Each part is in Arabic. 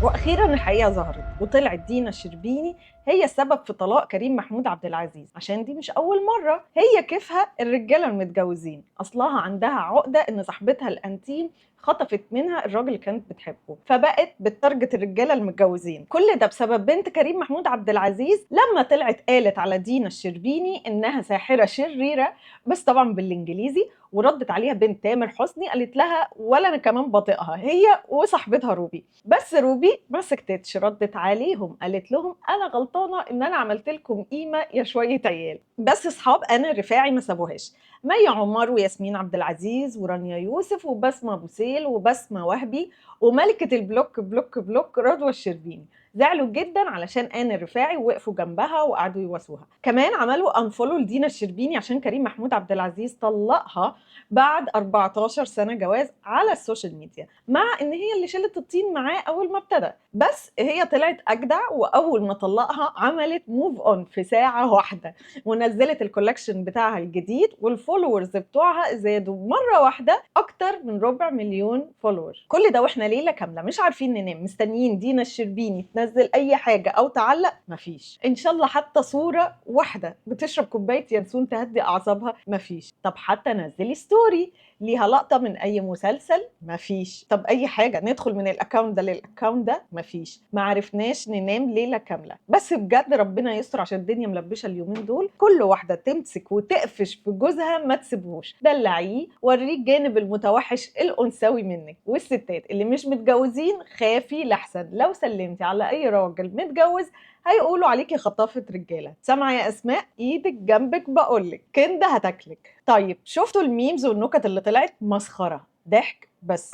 واخيرا الحقيقه ظهرت وطلعت دينا الشربيني هي السبب في طلاق كريم محمود عبد العزيز، عشان دي مش اول مره. هي كيفها الرجاله المتجوزين اصلها عندها عقده ان صاحبتها الانتيم خطفت منها الراجل اللي كانت بتحبه، فبقت بتارجت الرجاله المتجوزين. كل ده بسبب بنت كريم محمود عبد العزيز لما طلعت قالت على دينا الشربيني انها ساحره شريره، بس طبعا بالانجليزي. وردت عليها بنت تامر حسني قالت لها ولا انا كمان بطيقها، هي وصاحبتها روبي. بس روبي ما سكتتش، ردت عليهم قالت لهم انا غلطانه ان انا عملت لكم قيمه يا شويه عيال. بس اصحاب انا الرفاعي ما سابوهاش، مي عمر وياسمين عبد العزيز ورانيا يوسف وبسمه ابو سيل وبسمه وهبي وملكه البلوك بلوك بلوك رضوى الشربيني زعلوا جدا علشان آن الرفاعي وقفوا جنبها وقعدوا يواسوها. كمان عملوا انفولو لدينا الشربيني عشان كريم محمود عبد العزيز طلقها بعد 14 سنه جواز على السوشيال ميديا، مع ان هي اللي شالت الطين معاه اول ما ابتدى. بس هي طلعت اجدع، واول ما طلقها عملت موف اون في ساعه واحده ونزلت الكولكشن بتاعها الجديد، والفولورز بتوعها زادوا مره واحده اكتر من 250,000 فولور. كل ده واحنا ليله كامله مش عارفين ننام مستنيين دينا الشربيني تنزل اي حاجه او تعلق، مفيش. ان شاء الله حتى صوره واحده بتشرب كوبايه ينسون تهدي اعصابها، مفيش. طب حتى نزلي ستوري ليها لقطه من اي مسلسل، مفيش. طب اي حاجه ندخل من الاكونت ده للاكونت ده، مفيش. ما عرفناش ننام ليله كامله. بس بجد ربنا يستر عشان الدنيا ملبشه اليومين دول. كل واحده تمسك وتقفش في جوزها ما تسيبهوش، دلعيه وريه الجانب المتوحش الانثوي منك. والستات اللي مش متجوزين خافي لحسن لو سلمتي على اي راجل متجوز هيقولوا عليكي خطافه رجاله. سامعه يا اسماء؟ ايدك جنبك بقولك كنده هتاكلك. طيب شفتوا الميمز والنكت اللي طلعت؟ مسخره ضحك بس.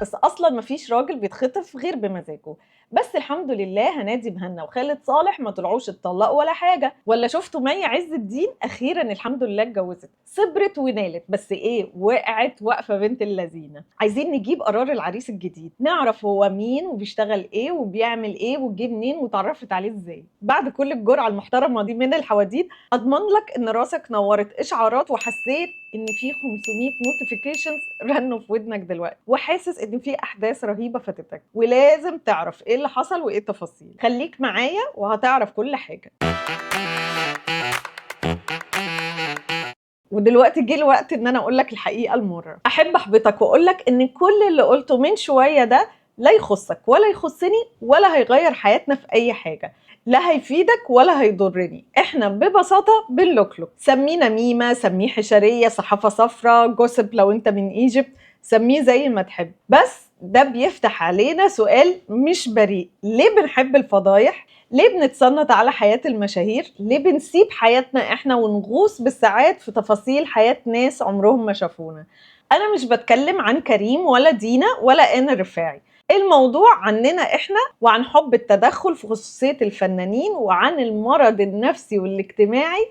بس اصلا مفيش راجل بيتخطف غير بمزاجه. بس الحمد لله هنادي مهنا وخالد صالح ما طلعوش اتطلقوا ولا حاجه. ولا شفتوا مي عز الدين؟ اخيرا الحمد لله اتجوزت، صبرت ونالت، بس ايه، وقعت وقفه بنت اللذينه. عايزين نجيب قرار العريس الجديد، نعرف هو مين وبيشتغل ايه وبيعمل ايه وجه منين وتعرفت عليه ازاي. بعد كل الجرعه المحترمه دي من الحواديت اضمن لك ان راسك نورت اشعارات وحسيت ان في 500 نوتيفيكيشنز رنوا في ودنك دلوقتي، وحاسس ان في احداث رهيبه فاتتك ولازم تعرف ايه اللي حصل وايه التفاصيل. خليك معايا وهتعرف كل حاجه. ودلوقتي جه الوقت ان انا اقول لك الحقيقه المره. احب احبطك واقول لك ان كل اللي قلته من شويه ده لا يخصك ولا يخصني ولا هيغير حياتنا في اي حاجه، لا هيفيدك ولا هيضرني. احنا ببساطه بنلوكلوك، سمينا ميمه، سميه حشريه، صحافه صفراء، جوسب لو انت من ايجيبت، سميه زي ما تحب. بس ده بيفتح علينا سؤال مش بريء: ليه بنحب الفضايح؟ ليه بنتصنت على حياة المشاهير؟ ليه بنسيب حياتنا احنا ونغوص بالساعات في تفاصيل حياة ناس عمرهم ما شافونا؟ انا مش بتكلم عن كريم ولا دينا ولا آن الرفاعي، الموضوع عننا احنا وعن حب التدخل في خصوصية الفنانين وعن المرض النفسي والاجتماعي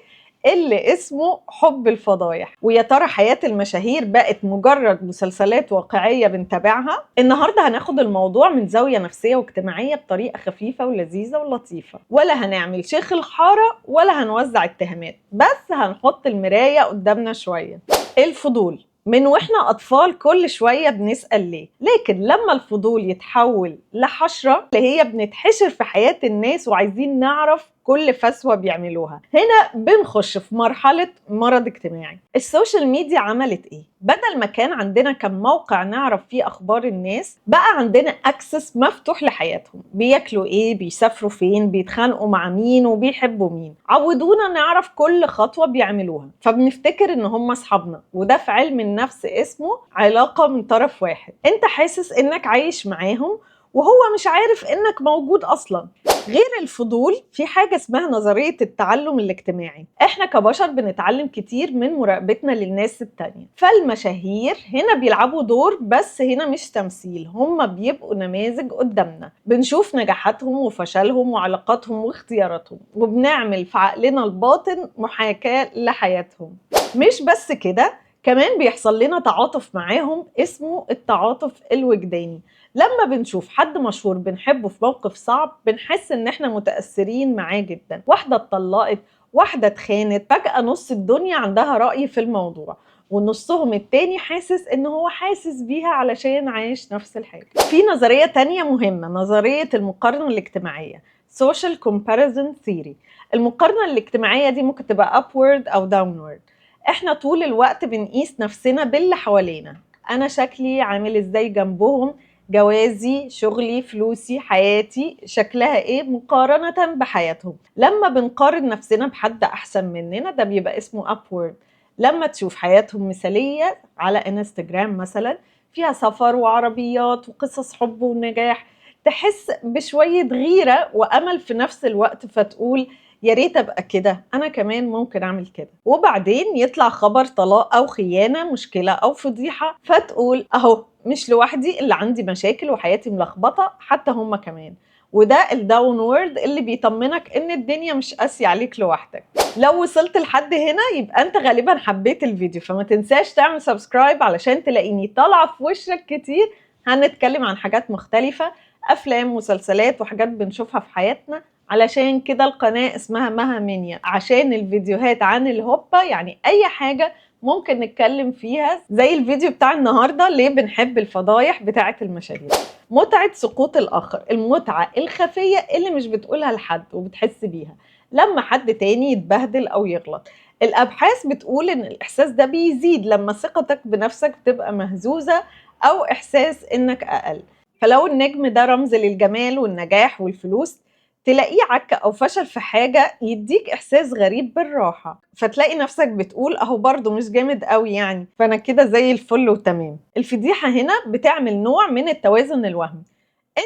اللي اسمه حب الفضايح. ويا ترى حياة المشاهير بقت مجرد مسلسلات واقعية بنتابعها؟ النهاردة هناخد الموضوع من زاوية نفسية واجتماعية بطريقة خفيفة ولذيذة ولطيفة، ولا هنعمل شيخ الحارة ولا هنوزع اتهامات، بس هنحط المراية قدامنا شوية. الفضول من واحنا اطفال كل شويه بنسال ليه، لكن لما الفضول يتحول لحشره اللي هي بنتحشر في حياه الناس وعايزين نعرف كل فسوه بيعملوها، هنا بنخش في مرحله مرض اجتماعي. السوشيال ميديا عملت ايه؟ بدل ما كان عندنا كم موقع نعرف فيه اخبار الناس، بقى عندنا اكسس مفتوح لحياتهم، بياكلوا ايه، بيسافروا فين، بيتخانقوا مع مين وبيحبوا مين. عودونا نعرف كل خطوه بيعملوها، فبنفتكر ان هم اصحابنا، وده في علم النفس اسمه علاقه من طرف واحد. انت حاسس انك عايش معاهم وهو مش عارف انك موجود اصلا. غير الفضول في حاجة اسمها نظرية التعلم الاجتماعي. احنا كبشر بنتعلم كتير من مراقبتنا للناس التانية، فالمشاهير هنا بيلعبوا دور، بس هنا مش تمثيل، هم بيبقوا نماذج قدامنا، بنشوف نجاحاتهم وفشلهم وعلاقاتهم واختياراتهم، وبنعمل في عقلنا الباطن محاكاة لحياتهم. مش بس كده، كمان بيحصل لنا تعاطف معاهم اسمه التعاطف الوجداني. لما بنشوف حد مشهور بنحبه في موقف صعب بنحس ان احنا متأثرين معاه جدا. واحدة اتطلقت، واحدة اتخانت، فجأة نص الدنيا عندها رأي في الموضوع ونصهم التاني حاسس ان هو حاسس بيها علشان عايش نفس الحاجة. في نظرية تانية مهمة، نظرية المقارنة الاجتماعية Social Comparison Theory. المقارنة الاجتماعية دي ممكن تبقى upward أو downward. احنا طول الوقت بنقيس نفسنا باللي حوالينا، أنا شكلي عامل ازاي جنبهم، جوازي، شغلي، فلوسي، حياتي شكلها ايه مقارنة بحياتهم. لما بنقارن نفسنا بحد أحسن مننا ده بيبقى اسمه upward. لما تشوف حياتهم مثالية على انستجرام مثلا فيها سفر وعربيات وقصص حب ونجاح، تحس بشوية غيرة وأمل في نفس الوقت، فتقول يا ريت ابقى كده، انا كمان ممكن اعمل كده. وبعدين يطلع خبر طلاق او خيانة، مشكلة او فضيحة، فتقول اهو مش لوحدي اللي عندي مشاكل وحياتي ملخبطة، حتى هما كمان. وده الداون وورد اللي بيطمنك ان الدنيا مش قاسية عليك لوحدك. لو وصلت لحد هنا يبقى انت غالبا حبيت الفيديو، فما تنساش تعمل سبسكرايب علشان تلاقيني طالعة في وشك كتير. هنتكلم عن حاجات مختلفة، افلام، مسلسلات، وحاجات بنشوفها في حياتنا. علشان كده القناة اسمها مها منيا، عشان الفيديوهات عن الهوبا، يعني اي حاجة ممكن نتكلم فيها، زي الفيديو بتاع النهاردة ليه بنحب الفضايح بتاعة المشاهير. متعة سقوط الآخر، المتعة الخفية اللي مش بتقولها لحد وبتحس بيها لما حد تاني يتبهدل أو يغلط. الأبحاث بتقول إن الإحساس ده بيزيد لما ثقتك بنفسك بتبقى مهزوزة أو إحساس إنك أقل. فلو النجم ده رمز للجمال والنجاح والفلوس، تلاقيه عك أو فشل في حاجة يديك إحساس غريب بالراحة، فتلاقي نفسك بتقول أهو برضو مش جامد قوي يعني، فأنا كده زي الفل وتمام. الفضيحة هنا بتعمل نوع من التوازن الوهمي،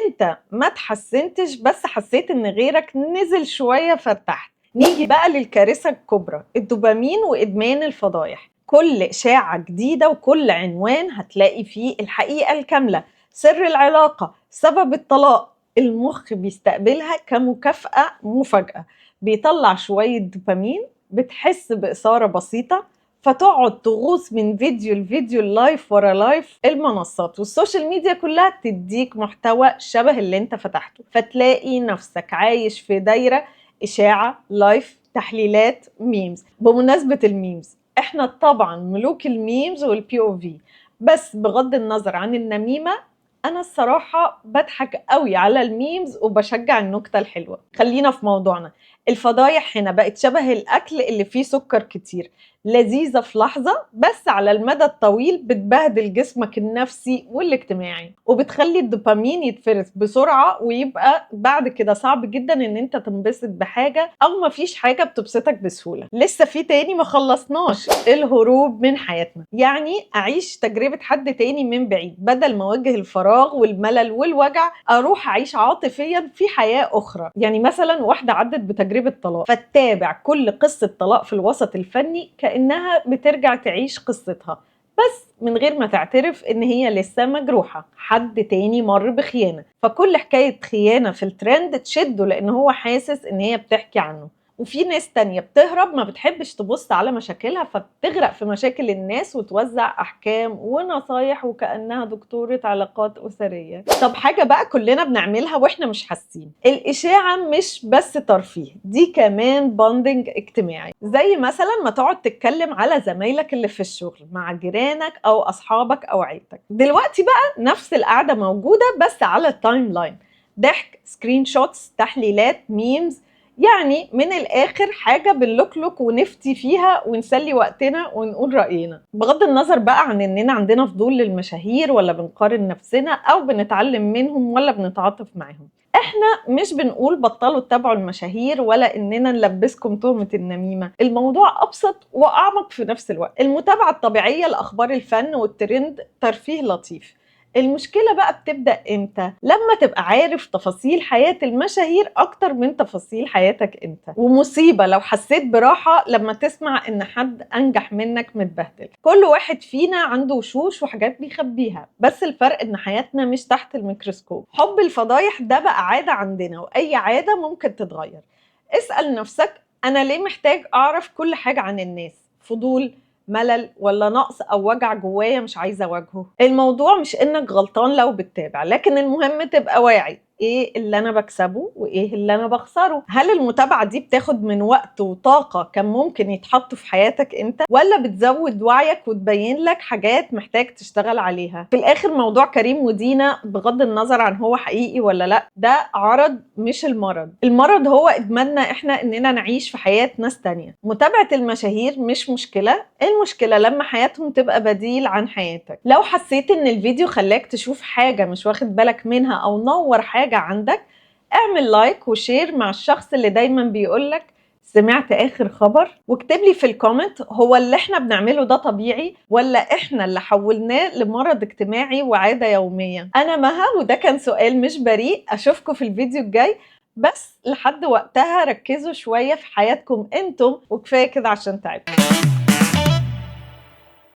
انت ما تحسنتش بس حسيت ان غيرك نزل شوية فارتحت. نيجي بقى للكارثة الكبرى، الدوبامين وإدمان الفضايح. كل إشاعة جديدة وكل عنوان هتلاقي فيه الحقيقة الكاملة، سر العلاقة، سبب الطلاق. المخ بيستقبلها كمكافأة مفاجأة، بيطلع شوية دوبامين، بتحس بإثارة بسيطة، فتقعد تغوص من فيديو لفيديو، لايف ورا لايف. المنصات والسوشيال ميديا كلها تديك محتوى شبه اللي انت فتحته، فتلاقي نفسك عايش في دايرة إشاعة، لايف، تحليلات، ميمز. بمناسبة الميمز، احنا طبعا ملوك الميمز والبي او في، بس بغض النظر عن النميمة أنا الصراحة بضحك قوي على الميمز وبشجع النكتة الحلوة. خلينا في موضوعنا. الفضايح هنا بقت شبه الأكل اللي فيه سكر كتير، لذيذة في لحظة بس على المدى الطويل بتبهدل جسمك النفسي والاجتماعي، وبتخلي الدوبامين يتفرز بسرعة، ويبقى بعد كده صعب جدا ان انت تنبسط بحاجة او مفيش حاجة بتبسطك بسهولة. لسه في تاني ما خلصناش، الهروب من حياتنا، يعني اعيش تجربة حد تاني من بعيد، بدل ما اواجه الفراغ والملل والوجع اروح اعيش عاطفيا في حياة اخرى. يعني مثلا واحدة عدت بتجربة طلاق فتتابع كل قصة طلاق في الوسط الفني كأنها بترجع تعيش قصتها، بس من غير ما تعترف ان هي لسه مجروحة. حد تاني مر بخيانة، فكل حكاية خيانة في الترند تشده لان هو حاسس ان هي بتحكي عنه. وفي ناس تانية بتهرب، ما بتحبش تبص على مشاكلها، فبتغرق في مشاكل الناس وتوزع أحكام ونصايح وكأنها دكتورة علاقات أسرية. طب حاجة بقى كلنا بنعملها وإحنا مش حاسين، الإشاعة مش بس ترفيه، دي كمان بوندنج اجتماعي. زي مثلا ما تقعد تتكلم على زمايلك اللي في الشغل مع جيرانك أو أصحابك أو عيلتك. دلوقتي بقى نفس القعدة موجودة بس على التايم لاين، ضحك، سكرين شوتس، تحليلات، ميمز. يعني من الآخر حاجة بنلوك ونفتي فيها ونسلي وقتنا ونقول رأينا، بغض النظر بقى عن إننا عندنا فضول للمشاهير ولا بنقارن نفسنا أو بنتعلم منهم ولا بنتعاطف معهم. احنا مش بنقول بطلوا تتابعوا المشاهير ولا إننا نلبسكم تهمة النميمة، الموضوع أبسط وأعمق في نفس الوقت. المتابعة الطبيعية لأخبار الفن والترند ترفيه لطيف. المشكلة بقى بتبدأ امتى؟ لما تبقى عارف تفاصيل حياة المشاهير اكتر من تفاصيل حياتك انت، ومصيبة لو حسيت براحة لما تسمع ان حد انجح منك متبهدل. كل واحد فينا عنده وشوش وحاجات بيخبيها، بس الفرق ان حياتنا مش تحت الميكروسكوب. حب الفضايح ده بقى عادة عندنا، واي عادة ممكن تتغير. اسأل نفسك، انا ليه محتاج اعرف كل حاجة عن الناس؟ فضول، ملل ولا نقص أو وجع جوايا مش عايزة أواجهه؟ الموضوع مش إنك غلطان لو بتتابع، لكن المهم تبقى واعي ايه اللي انا بكسبه وايه اللي انا بخسره. هل المتابعة دي بتاخد من وقت وطاقة كان ممكن يتحط في حياتك انت، ولا بتزود وعيك وتبين لك حاجات محتاج تشتغل عليها؟ في الاخر موضوع كريم ودينا بغض النظر عن هو حقيقي ولا لا، ده عرض مش المرض. المرض هو ادماننا احنا اننا نعيش في حياة ناس تانية. متابعة المشاهير مش مشكلة، المشكلة لما حياتهم تبقى بديل عن حياتك. لو حسيت ان الفيديو خلاك تشوف حاجة مش واخد بالك منها او نور حاجة عندك، اعمل لايك وشير مع الشخص اللي دايما بيقولك سمعت آخر خبر، واكتب لي في الكومنت هو اللي احنا بنعمله ده طبيعي ولا احنا اللي حولناه لمرض اجتماعي وعادة يومية. انا مها، وده كان سؤال مش بريء. اشوفكم في الفيديو الجاي، بس لحد وقتها ركزوا شوية في حياتكم انتم، وكفاية كده عشان تعبوا.